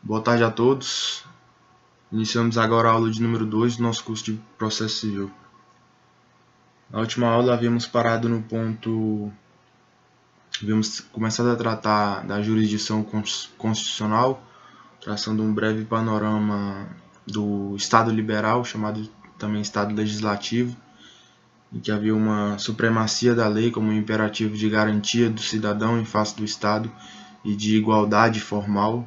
Boa tarde a todos. Iniciamos agora a aula de número 2 do nosso curso de Processo Civil. Na última aula havíamos parado no ponto... Havíamos começado a tratar da jurisdição constitucional, traçando um breve panorama do Estado liberal, chamado também Estado legislativo, em que havia uma supremacia da lei como um imperativo de garantia do cidadão em face do Estado e de igualdade formal,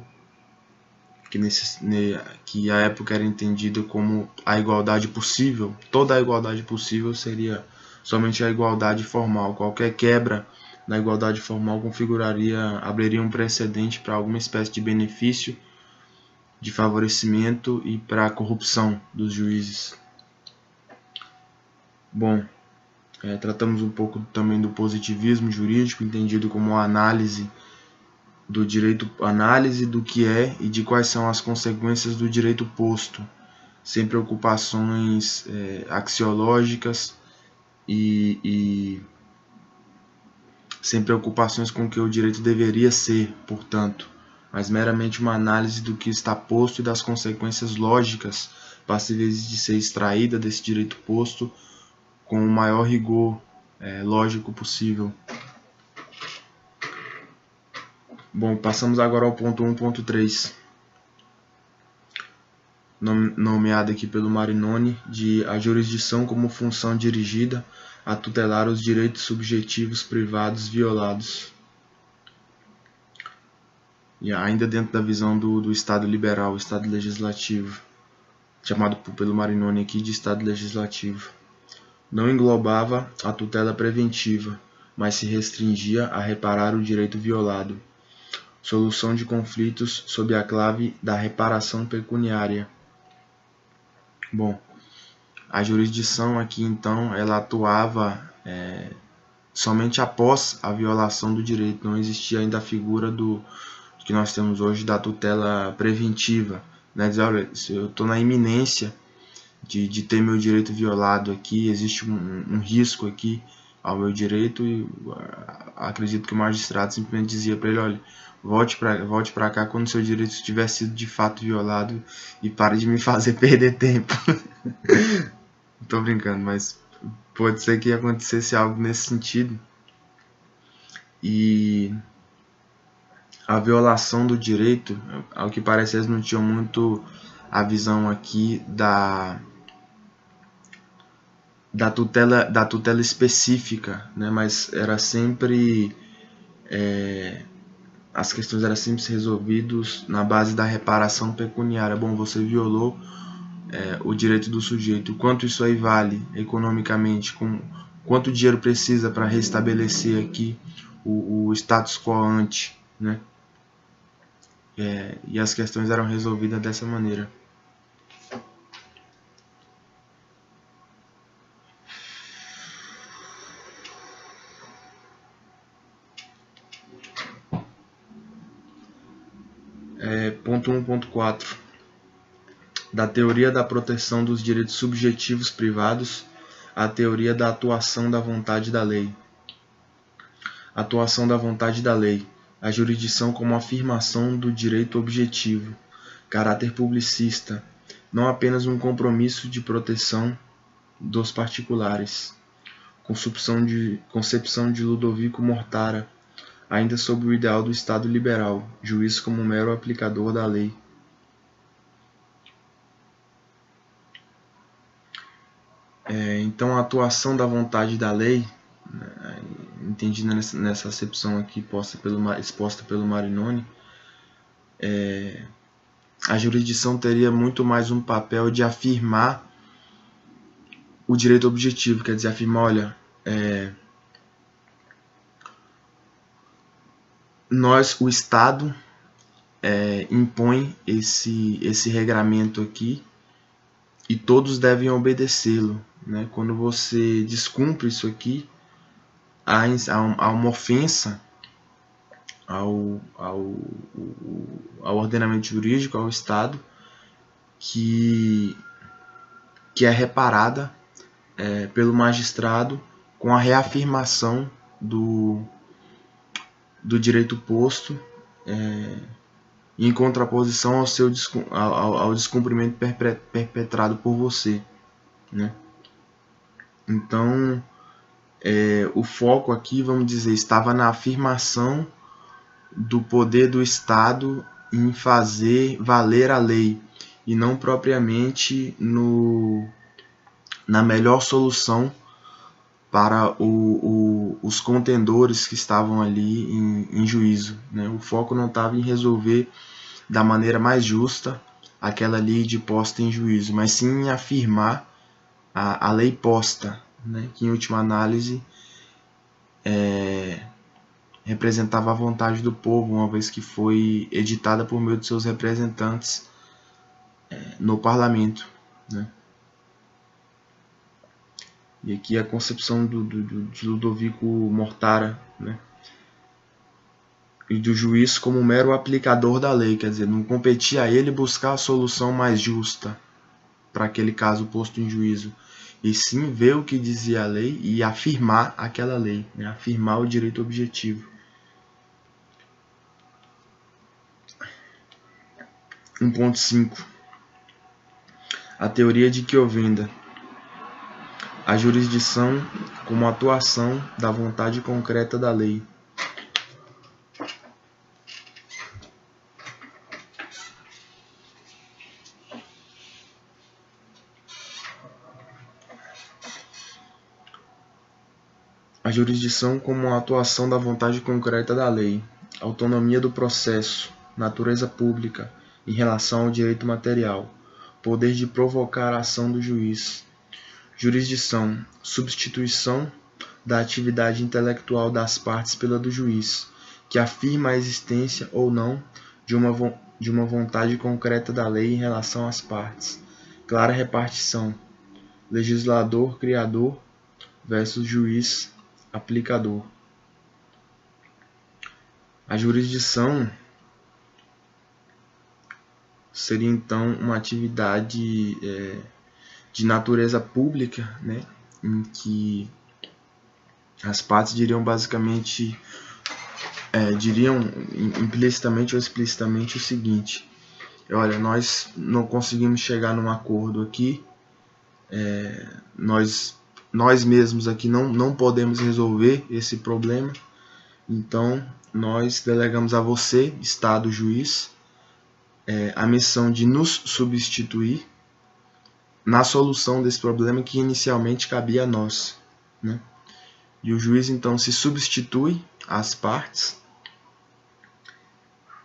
que à época era entendida como a igualdade possível. Toda a igualdade possível seria somente a igualdade formal. Qualquer quebra da igualdade formal abriria um precedente para alguma espécie de benefício, de favorecimento e para a corrupção dos juízes. Bom, tratamos um pouco também do positivismo jurídico, entendido como a análise do direito, análise do que é e de quais são as consequências do direito posto, sem preocupações axiológicas e sem preocupações com o que o direito deveria ser, portanto, mas meramente uma análise do que está posto e das consequências lógicas passíveis de ser extraída desse direito posto com o maior rigor lógico possível. Bom, passamos agora ao ponto 1.3, nomeado aqui pelo Marinoni, de a jurisdição como função dirigida a tutelar os direitos subjetivos privados violados. E ainda dentro da visão do Estado liberal, Estado legislativo, chamado pelo Marinoni aqui de Estado legislativo. Não englobava a tutela preventiva, mas se restringia a reparar o direito violado. Solução de conflitos sob a clave da reparação pecuniária. Bom, a jurisdição aqui então ela atuava somente após a violação do direito. Não existia ainda a figura do que nós temos hoje da tutela preventiva, né? Dizer, olha, se eu estou na iminência de ter meu direito violado aqui, existe um risco aqui ao meu direito, e acredito que o magistrado simplesmente dizia para ele, olha, volte para cá quando seu direito tiver sido de fato violado e pare de me fazer perder tempo. Estou brincando, mas pode ser que acontecesse algo nesse sentido. E a violação do direito, ao que parece, eles não tinham muito a visão aqui da tutela específica, né? Mas era sempre as questões eram sempre resolvidas na base da reparação pecuniária. Bom, você violou o direito do sujeito, quanto isso aí vale economicamente, quanto dinheiro precisa para restabelecer aqui o status quo ante, né? E as questões eram resolvidas dessa maneira. Ponto 1.4 da teoria da proteção dos direitos subjetivos privados à teoria da atuação da vontade da lei. Atuação da vontade da lei. A jurisdição como afirmação do direito objetivo, caráter publicista, não apenas um compromisso de proteção dos particulares. Concepção de Ludovico Mortara, ainda sob o ideal do Estado liberal, juiz como mero aplicador da lei. Então, a atuação da vontade da lei, entendida nessa acepção aqui exposta pelo Marinoni, a jurisdição teria muito mais um papel de afirmar o direito objetivo, quer dizer, afirmar, olha, o Estado impõe esse regramento aqui e todos devem obedecê-lo, né? Quando você descumpre isso aqui, há uma ofensa ao ordenamento jurídico, ao Estado, que é reparada pelo magistrado com a reafirmação do direito posto em contraposição ao descumprimento perpetrado por você, né? Então, o foco aqui, vamos dizer, estava na afirmação do poder do Estado em fazer valer a lei, e não propriamente na melhor solução para os contendores que estavam ali em juízo, né? O foco não estava em resolver da maneira mais justa aquela lei de posta em juízo, mas sim em afirmar a lei posta, né? Que em última análise representava a vontade do povo, uma vez que foi editada por meio de seus representantes no parlamento, né? E aqui a concepção de Ludovico Mortara, né? E do juiz como mero aplicador da lei, quer dizer, não competia a ele buscar a solução mais justa para aquele caso posto em juízo, e sim ver o que dizia a lei e afirmar aquela lei, né? Afirmar o direito objetivo. 1.5 A teoria de Chiovenda. A jurisdição como atuação da vontade concreta da lei. A jurisdição como a atuação da vontade concreta da lei. Autonomia do processo. Natureza pública em relação ao direito material. Poder de provocar a ação do juiz. Jurisdição, substituição da atividade intelectual das partes pela do juiz, que afirma a existência ou não de uma vontade concreta da lei em relação às partes. Clara repartição, legislador criador versus juiz aplicador. A jurisdição seria então uma atividade de natureza pública, né, em que as partes diriam basicamente, diriam implicitamente ou explicitamente o seguinte: olha, nós não conseguimos chegar num acordo aqui, nós mesmos aqui não podemos resolver esse problema, então nós delegamos a você, Estado juiz, a missão de nos substituir na solução desse problema que inicialmente cabia a nós, né? E o juiz então se substitui às partes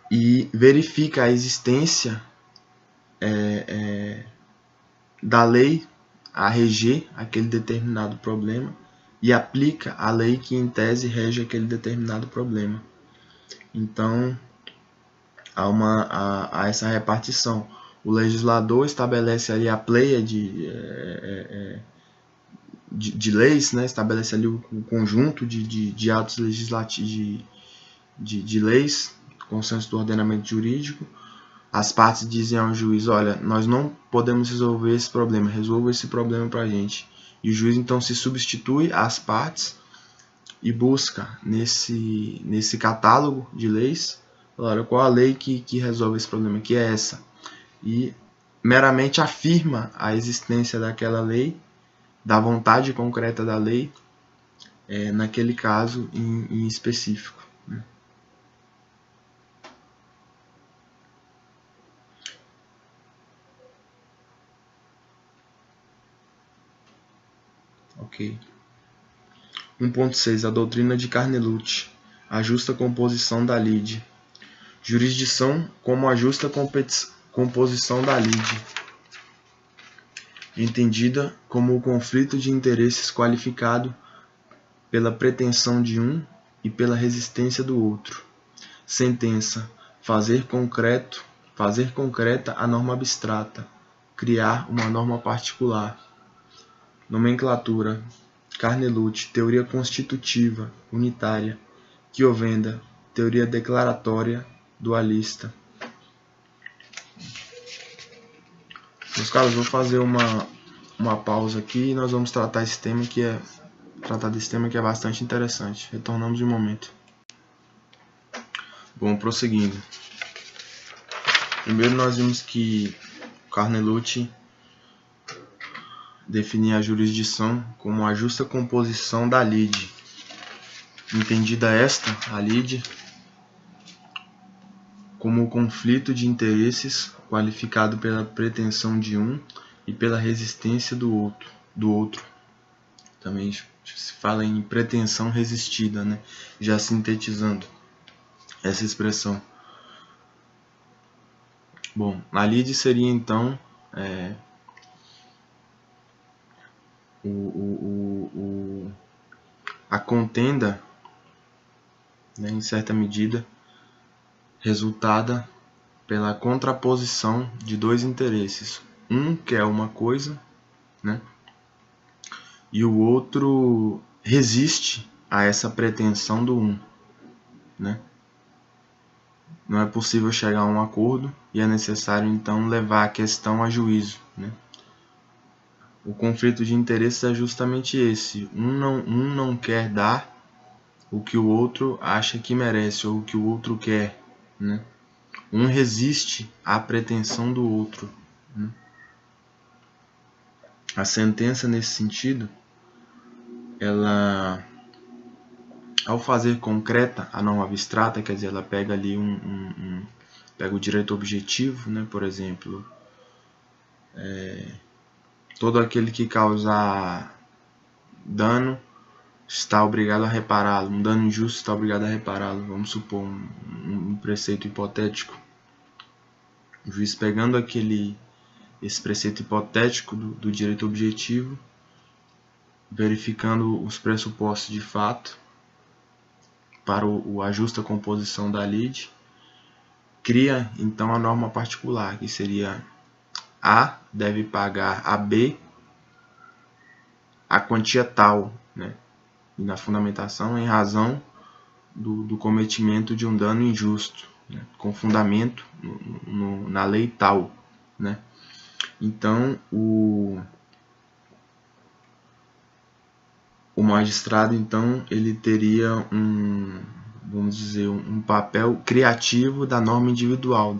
e verifica a existência da lei a reger aquele determinado problema e aplica a lei que em tese rege aquele determinado problema. Então há essa repartição. O legislador estabelece ali a pleia de leis, né? Estabelece ali o conjunto de atos legislativos, de leis, consenso do ordenamento jurídico. As partes dizem ao juiz: olha, nós não podemos resolver esse problema, resolva esse problema para a gente. E o juiz então se substitui às partes e busca nesse catálogo de leis, olha, qual a lei que resolve esse problema, que é essa. E meramente afirma a existência daquela lei, da vontade concreta da lei, naquele caso em específico, né? Ok. 1.6 A doutrina de Carnelucci. A justa composição da lide. Jurisdição como a justa composição da lide, entendida como o conflito de interesses qualificado pela pretensão de um e pela resistência do outro. Sentença: fazer concreta a norma abstrata, criar uma norma particular. Nomenclatura: Carnelucci, teoria constitutiva, unitária. Chiovenda, teoria declaratória, dualista. Meus caros, vou fazer uma pausa aqui e nós vamos tratar desse tema que é bastante interessante. Retornamos em um momento. Bom, prosseguindo. Primeiro nós vimos que Carnelucci definia a jurisdição como a justa composição da lide. Entendida esta, a lide, como o conflito de interesses qualificado pela pretensão de um e pela resistência do outro. Também se fala em pretensão resistida, né? Já sintetizando essa expressão. Bom, a lide seria então a contenda, né, em certa medida, resultada pela contraposição de dois interesses. Um quer uma coisa, né, e o outro resiste a essa pretensão do um, né? Não é possível chegar a um acordo e é necessário então levar a questão a juízo, né? O conflito de interesses é justamente esse. Um não quer dar o que o outro acha que merece ou o que o outro quer, né? Um resiste à pretensão do outro, né? A sentença, nesse sentido, ela, ao fazer concreta a norma abstrata, quer dizer, ela pega ali pega o direito objetivo, né? Por exemplo, todo aquele que causar dano está obrigado a repará-lo, um dano injusto está obrigado a repará-lo. Vamos supor um preceito hipotético. O juiz pegando esse preceito hipotético do direito objetivo, verificando os pressupostos de fato para a justa composição da lide, cria então a norma particular, que seria A deve pagar a B a quantia tal, né? E na fundamentação, em razão do cometimento de um dano injusto, né? Com fundamento na lei tal, né? Então, o magistrado, então, ele teria vamos dizer, um papel criativo da norma individual,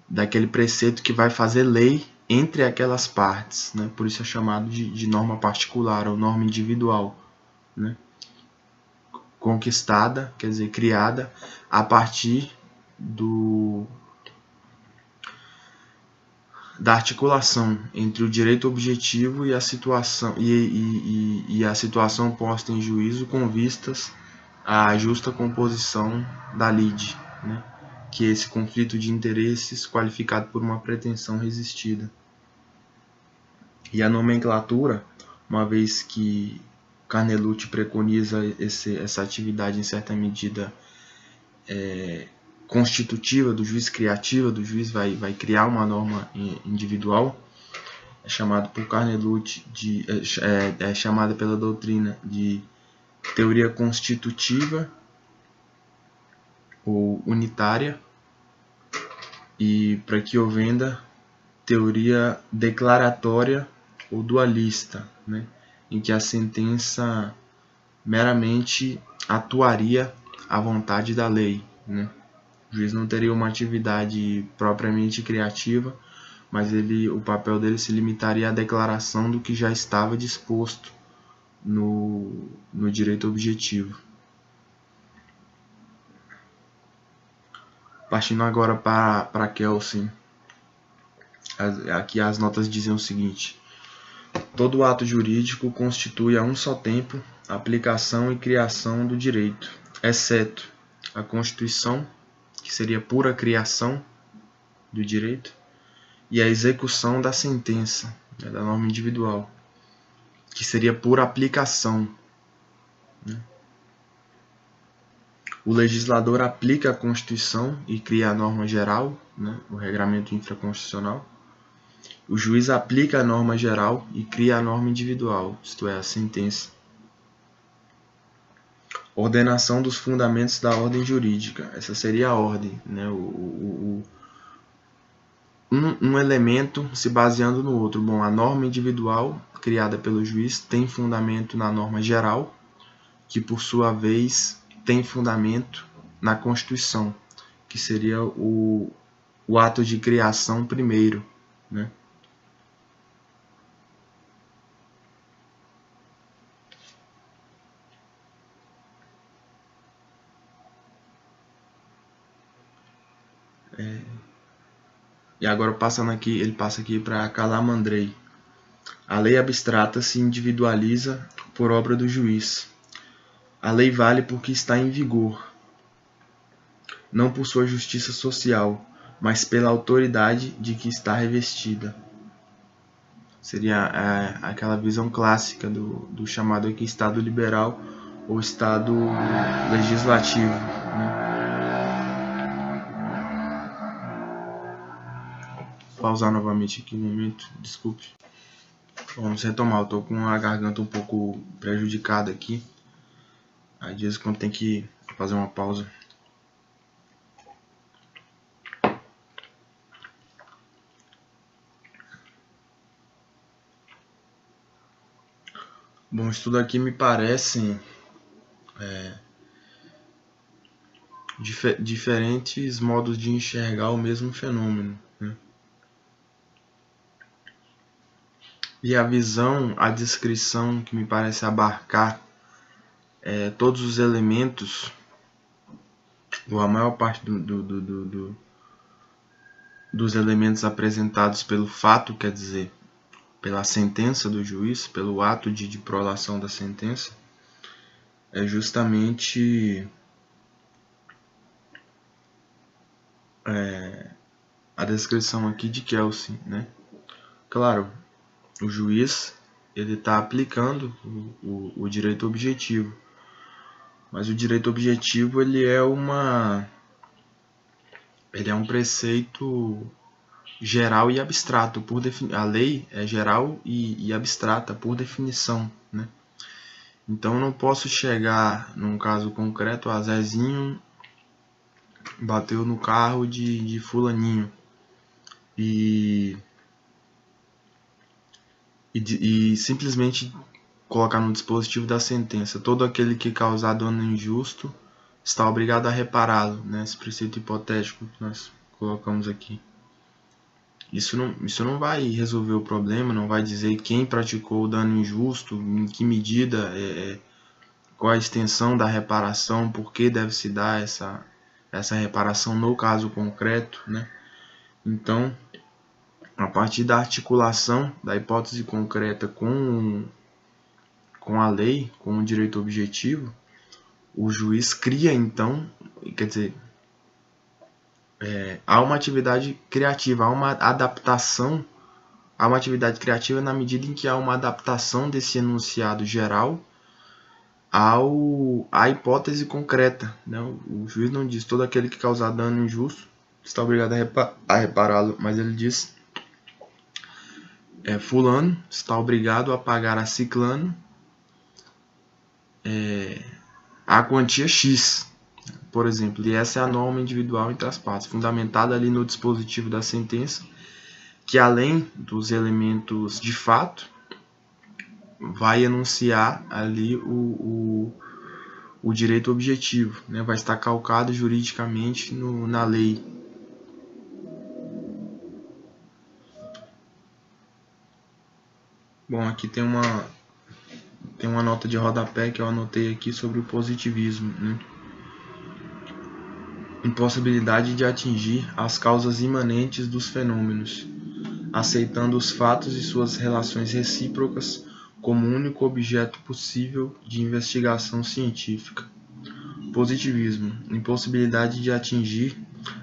daquele preceito que vai fazer lei entre aquelas partes, né? Por isso é chamado de norma particular ou norma individual, né? Conquistada, quer dizer, criada a partir da articulação entre o direito objetivo e a situação e a situação posta em juízo com vistas à justa composição da lide, né? Que é esse conflito de interesses qualificado por uma pretensão resistida. E a nomenclatura, uma vez que Carnelucci preconiza essa atividade em certa medida constitutiva do juiz, criativa do juiz, vai criar uma norma individual, é chamado por Carnelucci é chamada pela doutrina de teoria constitutiva ou unitária, e para que eu venda, teoria declaratória ou dualista, né? Em que a sentença meramente atuaria à vontade da lei, né? O juiz não teria uma atividade propriamente criativa, mas o papel dele se limitaria à declaração do que já estava disposto no direito objetivo. Partindo agora para Kelsen, aqui as notas dizem o seguinte: todo ato jurídico constitui a um só tempo a aplicação e criação do direito, exceto a Constituição, que seria pura criação do direito, e a execução da sentença, né, da norma individual, que seria pura aplicação, né? O legislador aplica a Constituição e cria a norma geral, né, o regramento infraconstitucional. O juiz aplica a norma geral e cria a norma individual, isto é, a sentença. Ordenação dos fundamentos da ordem jurídica. Essa seria a ordem, né? Um elemento se baseando no outro. Bom, a norma individual criada pelo juiz tem fundamento na norma geral, que por sua vez tem fundamento na Constituição. que seria o ato de criação primeiro, né? E agora ele passa aqui para Calamandrei. A lei abstrata se individualiza por obra do juiz. A lei vale porque está em vigor, não por sua justiça social, mas pela autoridade de que está revestida. Seria aquela visão clássica do chamado aqui Estado liberal ou Estado legislativo, né? Vou pausar novamente aqui um momento, desculpe. Vamos retomar, eu tô com a garganta um pouco prejudicada aqui. Às vezes quando tem que fazer uma pausa. Bom, isso tudo aqui me parece diferentes modos de enxergar o mesmo fenômeno, né? E a visão, a descrição que me parece abarcar todos os elementos, ou a maior parte dos elementos apresentados pelo fato, quer dizer, pela sentença do juiz, pelo ato de prolação da sentença, é justamente a descrição aqui de Kelsen, né? Claro, o juiz ele está aplicando o direito objetivo, mas o direito objetivo ele é um preceito geral e abstrato a lei é geral e abstrata por definição, né? Então eu não posso chegar num caso concreto, a Zezinho bateu no carro de fulaninho e simplesmente colocar no dispositivo da sentença: todo aquele que causar dano injusto está obrigado a repará-lo, né? Esse preceito hipotético que nós colocamos aqui. Isso não vai resolver o problema, não vai dizer quem praticou o dano injusto, em que medida, qual a extensão da reparação, por que deve se dar essa reparação no caso concreto, né? Então, a partir da articulação da hipótese concreta com a lei, com o direito objetivo, o juiz cria então, quer dizer, há uma atividade criativa, há uma adaptação, há uma atividade criativa na medida em que há uma adaptação desse enunciado geral à hipótese concreta, né? O juiz não diz todo aquele que causar dano injusto está obrigado a repará-lo, mas ele diz fulano está obrigado a pagar a ciclano a quantia X, por exemplo, e essa é a norma individual entre as partes, fundamentada ali no dispositivo da sentença, que além dos elementos de fato, vai enunciar ali o direito objetivo, né? Vai estar calcado juridicamente na lei. Bom, aqui tem uma nota de rodapé que eu anotei aqui sobre o positivismo, né? Impossibilidade de atingir as causas imanentes dos fenômenos, aceitando os fatos e suas relações recíprocas como único objeto possível de investigação científica. Positivismo, impossibilidade de atingir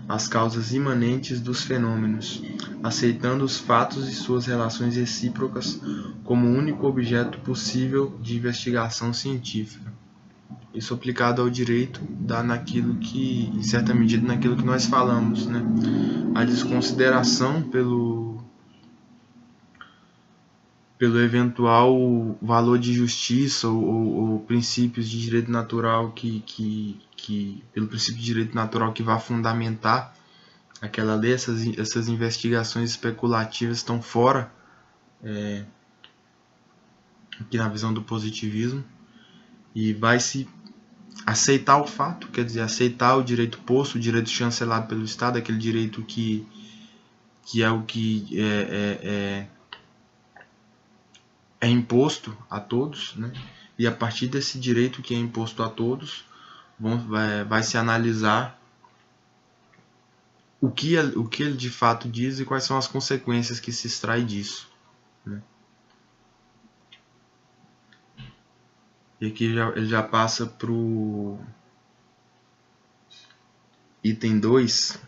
as causas imanentes dos fenômenos, aceitando os fatos e suas relações recíprocas como único objeto possível de investigação científica. Isso aplicado ao direito dá naquilo que, em certa medida, naquilo que nós falamos, né? A desconsideração pelo eventual valor de justiça ou princípios de direito natural pelo princípio de direito natural que vai fundamentar aquela lei, essas investigações especulativas estão fora aqui na visão do positivismo, e vai se aceitar o fato, quer dizer, aceitar o direito posto, o direito chancelado pelo Estado, aquele direito que é o que é imposto a todos, né? E a partir desse direito que é imposto a todos, vai se analisar o que ele de fato diz e quais são as consequências que se extrai disso, né? E aqui ele já passa para o item 2,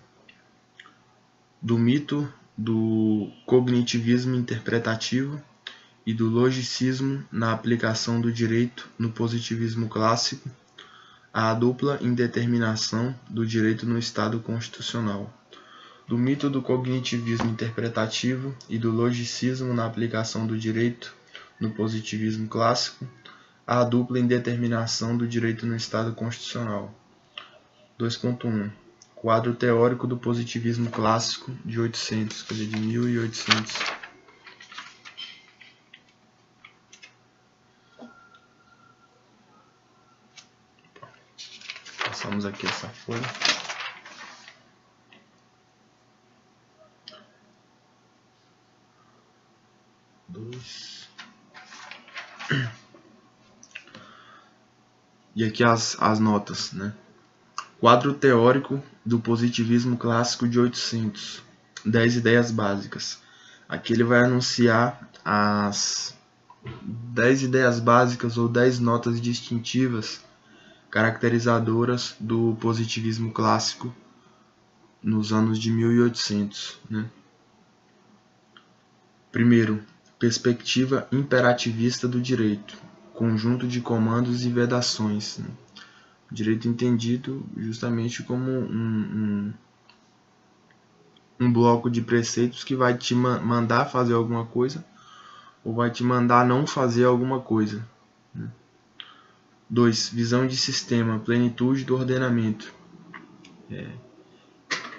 do mito do cognitivismo interpretativo e do logicismo na aplicação do direito no positivismo clássico, à dupla indeterminação do direito no Estado constitucional. Do mito do cognitivismo interpretativo e do logicismo na aplicação do direito no positivismo clássico, à dupla indeterminação do direito no Estado constitucional. 2.1. Quadro teórico do positivismo clássico de 800, quer dizer, de 1800. Passamos aqui essa folha. E aqui as notas, né? Quadro teórico do positivismo clássico de 800. 10 ideias básicas. Aqui ele vai anunciar as 10 ideias básicas ou 10 notas distintivas caracterizadoras do positivismo clássico nos anos de 1800, né? Primeiro, perspectiva imperativista do direito, conjunto de comandos e vedações, né? Direito entendido justamente como um bloco de preceitos que vai te mandar fazer alguma coisa ou vai te mandar não fazer alguma coisa. 2. Visão de sistema, plenitude do ordenamento.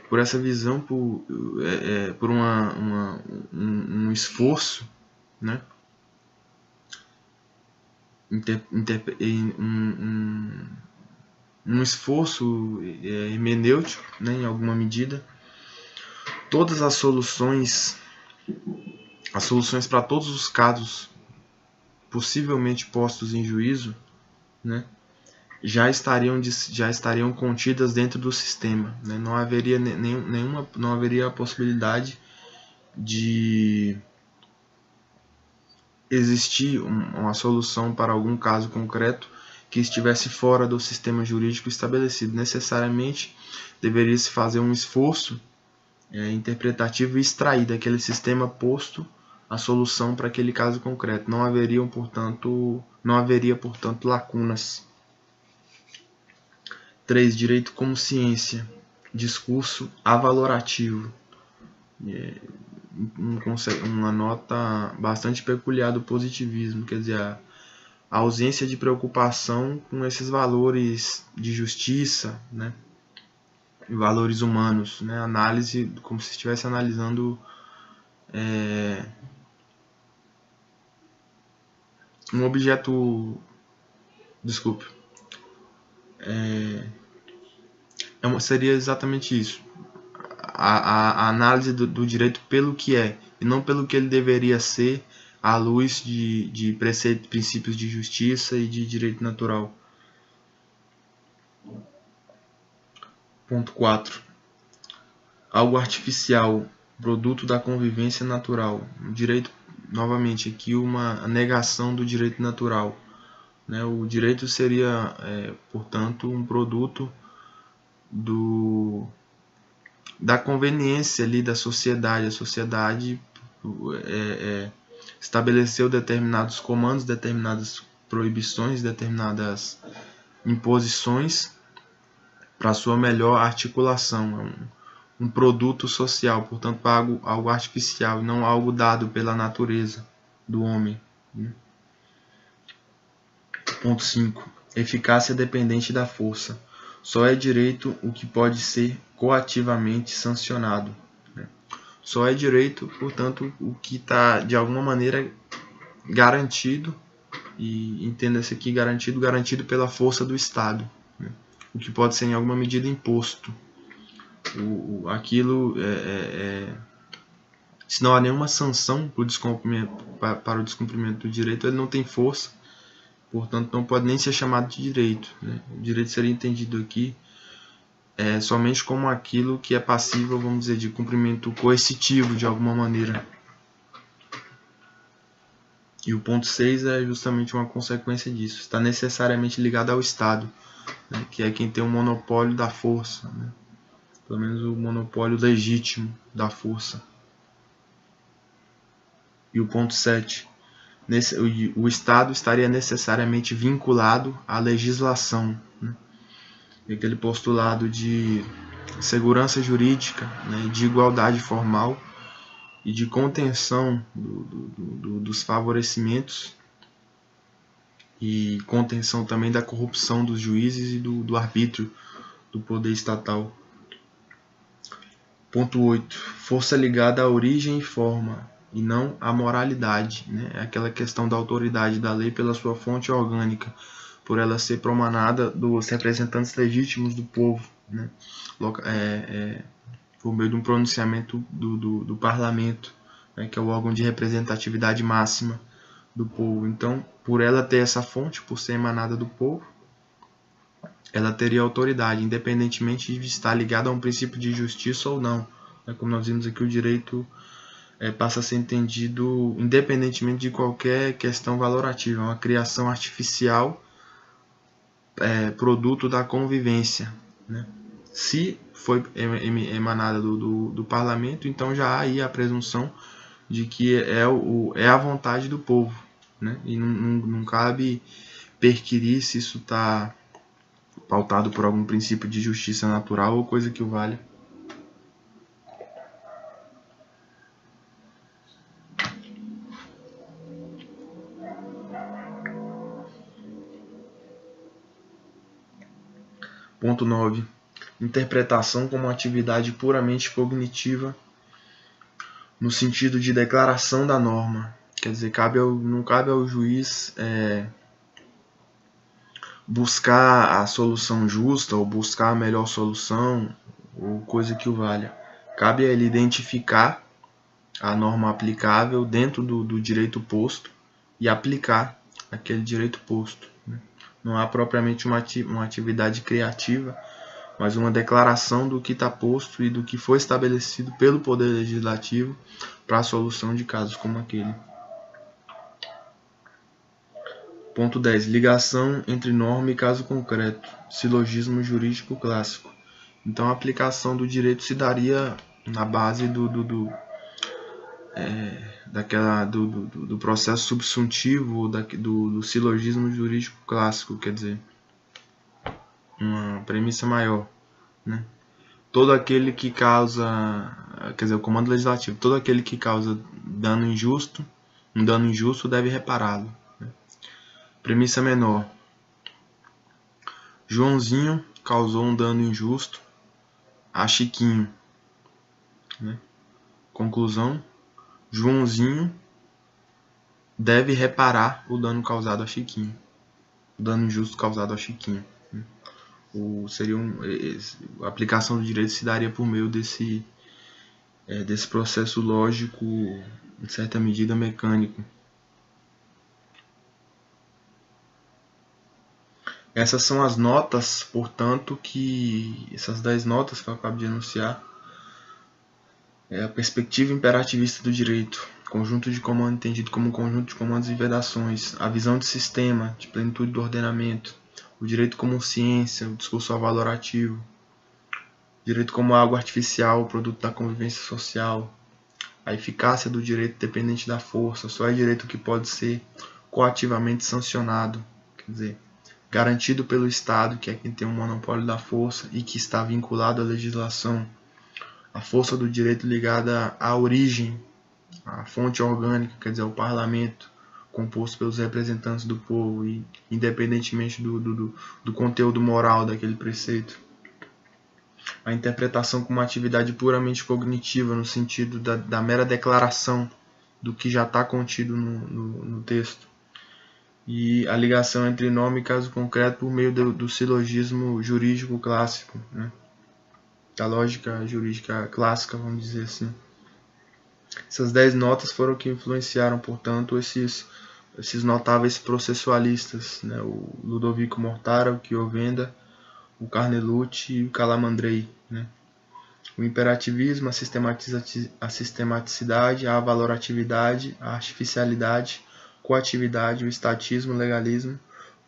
Por essa visão, por um esforço, né? Um esforço hermenêutico, né, em alguma medida. Todas as soluções para todos os casos possivelmente postos em juízo, né, já estariam contidas dentro do sistema, né? Não haveria não haveria a possibilidade de existir uma solução para algum caso concreto que estivesse fora do sistema jurídico estabelecido. Necessariamente deveria se fazer um esforço interpretativo e extrair daquele sistema posto a solução para aquele caso concreto. Não haveria, portanto, lacunas. 3. Direito como ciência. Discurso avalorativo. Uma nota bastante peculiar do positivismo, quer dizer, a ausência de preocupação com esses valores de justiça, né, e valores humanos, né, análise como se estivesse analisando um objeto, seria exatamente isso, a análise do direito pelo que é e não pelo que ele deveria ser à luz de princípios de justiça e de direito natural. Ponto 4. Algo artificial, produto da convivência natural. Direito, novamente, aqui uma negação do direito natural, né? O direito seria, portanto, um produto da conveniência ali da sociedade. A sociedade estabeleceu determinados comandos, determinadas proibições, determinadas imposições para sua melhor articulação. Um produto social, portanto, algo artificial e não algo dado pela natureza do homem. Ponto 5. Eficácia dependente da força. Só é direito o que pode ser coativamente sancionado. Só é direito, portanto, o que está de alguma maneira garantido, e entenda-se aqui garantido pela força do Estado. né? O que pode ser em alguma medida imposto. Aquilo se não há nenhuma sanção para o descumprimento do direito, ele não tem força, portanto não pode nem ser chamado de direito, né? O direito seria entendido aqui somente como aquilo que é passível, vamos dizer, de cumprimento coercitivo de alguma maneira. E o ponto 6 é justamente uma consequência disso. Está necessariamente ligado ao Estado, né, que é quem tem o monopólio da força, né? Pelo menos o monopólio legítimo da força. E o ponto 7. O Estado estaria necessariamente vinculado à legislação, né? E aquele postulado de segurança jurídica, né, de igualdade formal e de contenção dos favorecimentos e contenção também da corrupção dos juízes e do arbítrio do poder estatal. Ponto 8. Força ligada à origem e forma, e não à moralidade, né? É aquela questão da autoridade da lei pela sua fonte orgânica, por ela ser promanada dos representantes legítimos do povo, né? Por meio de um pronunciamento do parlamento, né? Que é o órgão de representatividade máxima do povo. Então, por ela ter essa fonte, por ser emanada do povo, ela teria autoridade, independentemente de estar ligada a um princípio de justiça ou não. Como nós vimos aqui, o direito passa a ser entendido independentemente de qualquer questão valorativa. É uma criação artificial, produto da convivência, né? Se foi emanada do parlamento, então já há aí a presunção de que é a vontade do povo, né? E não cabe perquirir se isso está pautado por algum princípio de justiça natural ou coisa que o valha. Ponto 9. Interpretação como atividade puramente cognitiva no sentido de declaração da norma. Quer dizer, não cabe ao juiz buscar a solução justa ou buscar a melhor solução ou coisa que o valha. Cabe a ele identificar a norma aplicável dentro do direito posto e aplicar aquele direito posto. Não há propriamente uma atividade criativa, mas uma declaração do que está posto e do que foi estabelecido pelo Poder Legislativo para a solução de casos como aquele. Ponto 10. Ligação entre norma e caso concreto. Silogismo jurídico clássico. Então, a aplicação do direito se daria na base do processo subsuntivo do silogismo jurídico clássico, quer dizer, uma premissa maior, né? Todo aquele que causa, quer dizer, o comando legislativo, todo aquele que causa dano injusto, um dano injusto deve repará-lo, né? Premissa menor. Joãozinho causou um dano injusto a Chiquinho, né? Conclusão. Joãozinho deve reparar o dano causado a Chiquinho. O dano injusto causado a Chiquinho. A aplicação do direito se daria por meio desse processo lógico, em certa medida mecânico. Essas são as notas, portanto, essas 10 notas que eu acabo de enunciar, é a perspectiva imperativista do direito, conjunto de comando entendido como um conjunto de comandos e vedações, a visão de sistema, de plenitude do ordenamento, o direito como ciência, o discurso valorativo, o direito como algo artificial, produto da convivência social, a eficácia do direito dependente da força, só é direito que pode ser coativamente sancionado, quer dizer, garantido pelo Estado, que é quem tem o monopólio da força e que está vinculado à legislação. A força do direito ligada à origem, à fonte orgânica, quer dizer, ao parlamento, composto pelos representantes do povo, e independentemente do conteúdo moral daquele preceito. A interpretação como uma atividade puramente cognitiva, no sentido da mera declaração do que já está contido no texto. e a ligação entre nome e caso concreto por meio do silogismo jurídico clássico, né? Da lógica jurídica clássica, vamos dizer assim. Essas 10 notas foram que influenciaram, portanto, esses notáveis processualistas, né? O Ludovico Mortara, o Chiovenda, o Carnelucci e o Calamandrei, né? O imperativismo, a sistematicidade, a valoratividade, a artificialidade, coatividade, o estatismo, o legalismo,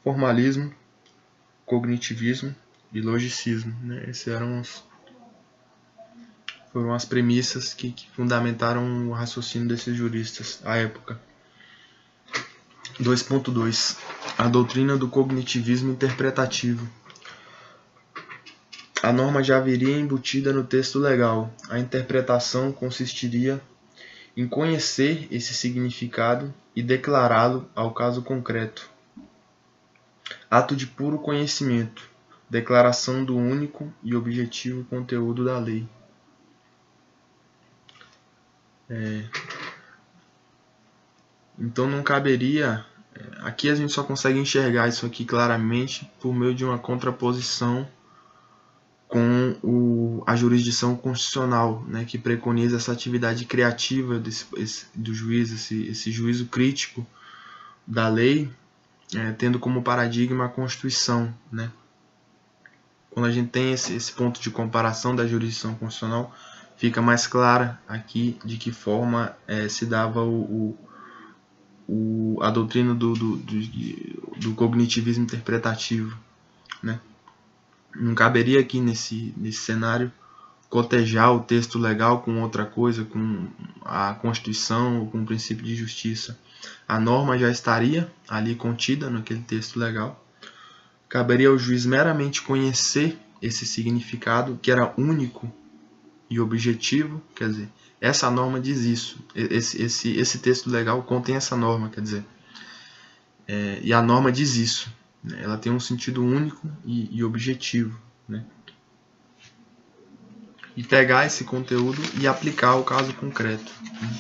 formalismo, cognitivismo e logicismo, né? Esses foram as premissas que fundamentaram o raciocínio desses juristas à época. 2.2 A doutrina do cognitivismo interpretativo. A norma já viria embutida no texto legal. A interpretação consistiria em conhecer esse significado e declará-lo ao caso concreto. Ato de puro conhecimento, declaração do único e objetivo conteúdo da lei. Então não caberia... Aqui a gente só consegue enxergar isso aqui claramente por meio de uma contraposição com a jurisdição constitucional, né, que preconiza essa atividade criativa do juiz, esse juízo crítico da lei, tendo como paradigma a Constituição, né? Quando a gente tem esse ponto de comparação da jurisdição constitucional, fica mais clara aqui de que forma se dava a doutrina do cognitivismo interpretativo, né? Não caberia aqui nesse cenário cotejar o texto legal com outra coisa, com a Constituição ou com o princípio de justiça. A norma já estaria ali contida naquele texto legal. Caberia ao juiz meramente conhecer esse significado, que era único e objetivo, quer dizer, essa norma diz isso, esse texto legal contém essa norma, quer dizer, e a norma diz isso, né? Ela tem um sentido único e objetivo, né? E pegar esse conteúdo e aplicar ao caso concreto, né?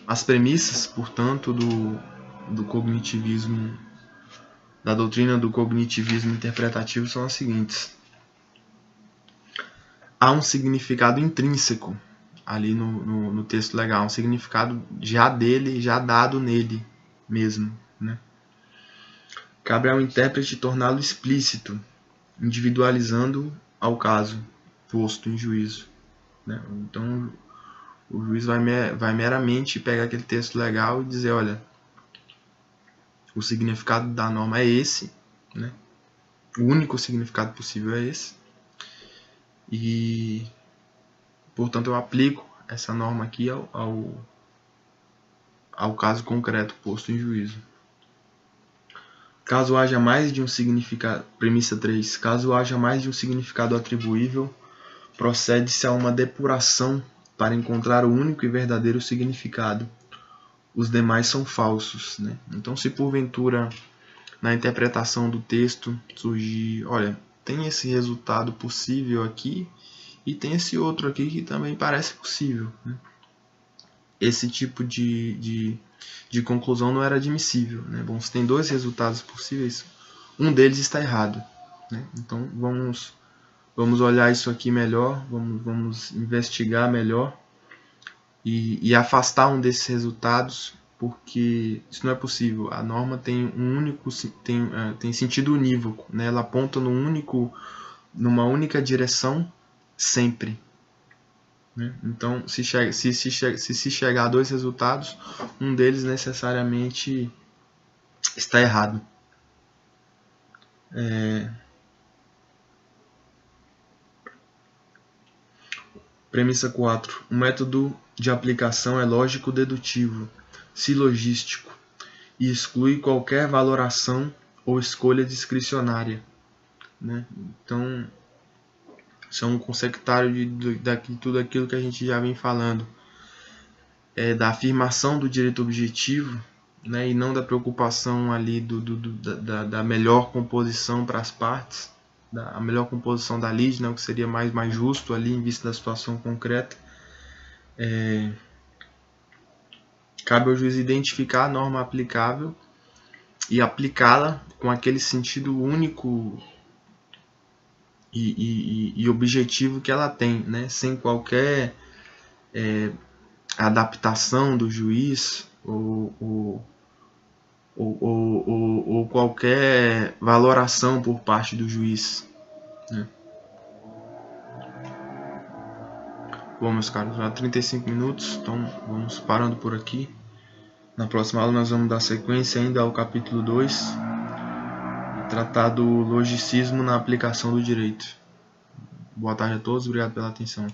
As premissas, portanto, do cognitivismo, da doutrina do cognitivismo interpretativo são as seguintes. Há um significado intrínseco ali no texto legal, um significado já dele, já dado nele mesmo, né? Cabe ao intérprete torná-lo explícito, individualizando ao caso posto em juízo, né? Então, o juiz vai meramente pegar aquele texto legal e dizer, olha, o significado da norma é esse, né? O único significado possível é esse. E, portanto, eu aplico essa norma aqui ao caso concreto posto em juízo. Caso haja mais de um significado, premissa 3, caso haja mais de um significado atribuível, procede-se a uma depuração para encontrar o único e verdadeiro significado. Os demais são falsos, né? Então, se porventura na interpretação do texto surgir, olha, tem esse resultado possível aqui e tem esse outro aqui que também parece possível, né? Esse tipo de conclusão não era admissível, né? Bom, se tem dois resultados possíveis, um deles está errado, né? Então vamos olhar isso aqui melhor, vamos investigar melhor e afastar um desses resultados, porque isso não é possível. A norma tem tem sentido unívoco, né? Ela aponta numa única direção sempre, né? Então, se se chegar a dois resultados, um deles necessariamente está errado. Premissa 4. O método de aplicação é lógico-dedutivo, silogístico, e exclui qualquer valoração ou escolha discricionária, né? Então, isso é um consectário de tudo aquilo que a gente já vem falando, da afirmação do direito objetivo, né, e não da preocupação ali da melhor composição para as partes, a melhor composição da lide, né, o que seria mais justo ali em vista da situação concreta. Cabe ao juiz identificar a norma aplicável e aplicá-la com aquele sentido único e objetivo que ela tem, né? Sem qualquer adaptação do juiz ou qualquer valoração por parte do juiz, né? Bom, meus caros, já 35 minutos, então vamos parando por aqui. Na próxima aula nós vamos dar sequência ainda ao capítulo 2, tratar do logicismo na aplicação do direito. Boa tarde a todos, obrigado pela atenção.